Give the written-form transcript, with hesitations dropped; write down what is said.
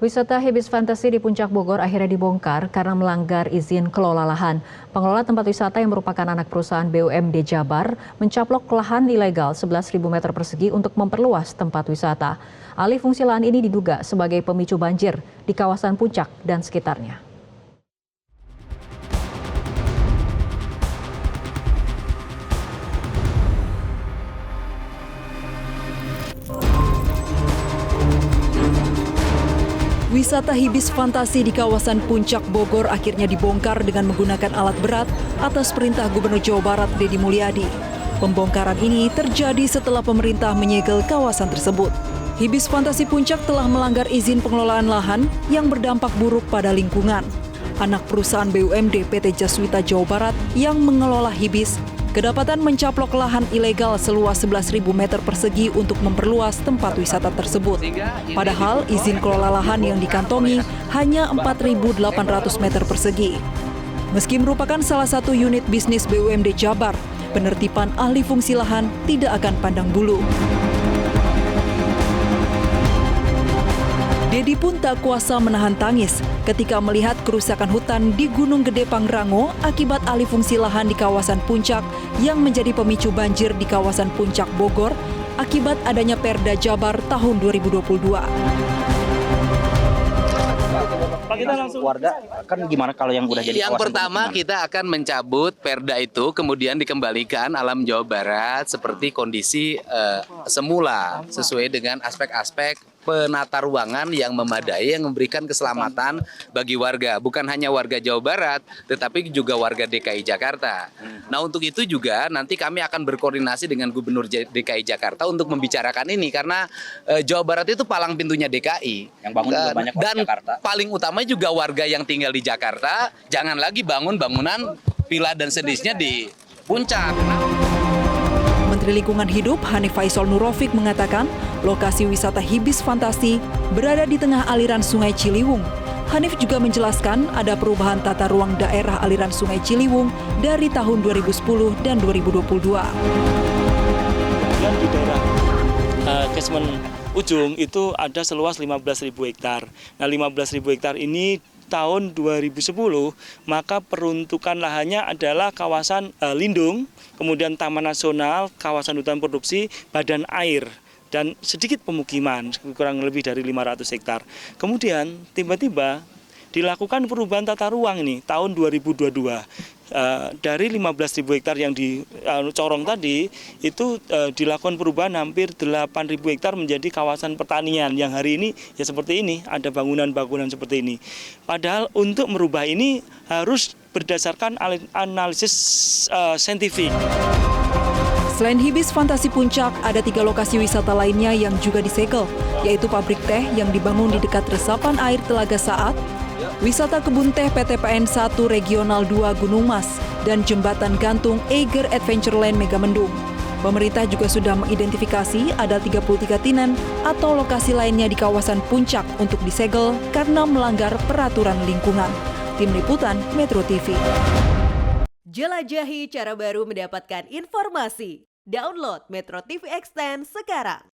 Wisata Hibis Fantasi di Puncak Bogor akhirnya dibongkar karena melanggar izin kelola lahan. Pengelola tempat wisata yang merupakan anak perusahaan BUMD Jabar mencaplok lahan ilegal 11.000 meter persegi untuk memperluas tempat wisata. Alih fungsi lahan ini diduga sebagai pemicu banjir di kawasan Puncak dan sekitarnya. Wisata Hibis Fantasi di kawasan Puncak Bogor akhirnya dibongkar dengan menggunakan alat berat atas perintah Gubernur Jawa Barat Deddy Mulyadi. Pembongkaran ini terjadi setelah pemerintah menyegel kawasan tersebut. Hibis Fantasi Puncak telah melanggar izin pengelolaan lahan yang berdampak buruk pada lingkungan. Anak perusahaan BUMD PT Jaswita Jawa Barat yang mengelola Hibis kedapatan mencaplok lahan ilegal seluas 11.000 meter persegi untuk memperluas tempat wisata tersebut. Padahal izin kelola lahan yang dikantongi hanya 4.800 meter persegi. Meski merupakan salah satu unit bisnis BUMD Jabar, penertiban ahli fungsi lahan tidak akan pandang bulu. Deddy pun tak kuasa menahan tangis ketika melihat kerusakan hutan di Gunung Gede Pangrango akibat alih fungsi lahan di kawasan Puncak yang menjadi pemicu banjir di kawasan Puncak Bogor akibat adanya Perda Jabar tahun 2022. Pak, kita langsung warga kan gimana kalau yang udah jadi yang pertama kita akan mencabut perda itu kemudian dikembalikan alam Jawa Barat seperti kondisi semula sesuai dengan aspek-aspek penata ruangan yang memadai yang memberikan keselamatan bagi warga, bukan hanya warga Jawa Barat tetapi juga warga DKI Jakarta. Nah, untuk itu juga nanti kami akan berkoordinasi dengan Gubernur DKI Jakarta untuk membicarakan ini karena Jawa Barat itu palang pintunya DKI. Yang bangun juga banyak orang Jakarta. Paling utama juga warga yang tinggal di Jakarta, jangan lagi bangun bangunan villa dan sejenisnya di Puncak. Menteri Lingkungan Hidup Hanif Faisal Nurrofik mengatakan lokasi wisata Hibis Fantasi berada di tengah aliran Sungai Ciliwung. Hanif juga menjelaskan ada perubahan tata ruang daerah aliran Sungai Ciliwung dari tahun 2010 dan 2022. Dan di daerah Kesmen Ujung itu ada seluas 15.000 hektar. Nah, 15.000 hektar ini tahun 2010 maka peruntukan lahannya adalah kawasan lindung, kemudian Taman Nasional, kawasan hutan produksi, badan air dan sedikit pemukiman kurang lebih dari 500 hektar. Kemudian tiba-tiba dilakukan perubahan tata ruang ini tahun 2022. Dari 15.000 hektar yang dicorong tadi itu dilakukan perubahan hampir 8.000 hektar menjadi kawasan pertanian yang hari ini ya seperti ini, ada bangunan-bangunan seperti ini. Padahal untuk merubah ini harus berdasarkan analisis saintifik. Selain Hibis Fantasi Puncak, ada 3 lokasi wisata lainnya yang juga disegel, yaitu pabrik teh yang dibangun di dekat resapan air Telaga Saat, wisata kebun teh PTPN 1 Regional 2 Gunung Mas, dan jembatan gantung Eiger Adventureland Megamendung. Pemerintah juga sudah mengidentifikasi ada 33 tienen atau lokasi lainnya di kawasan Puncak untuk disegel karena melanggar peraturan lingkungan. Tim Liputan Metro TV. Jelajahi cara baru mendapatkan informasi. Download Metro TV Extend sekarang.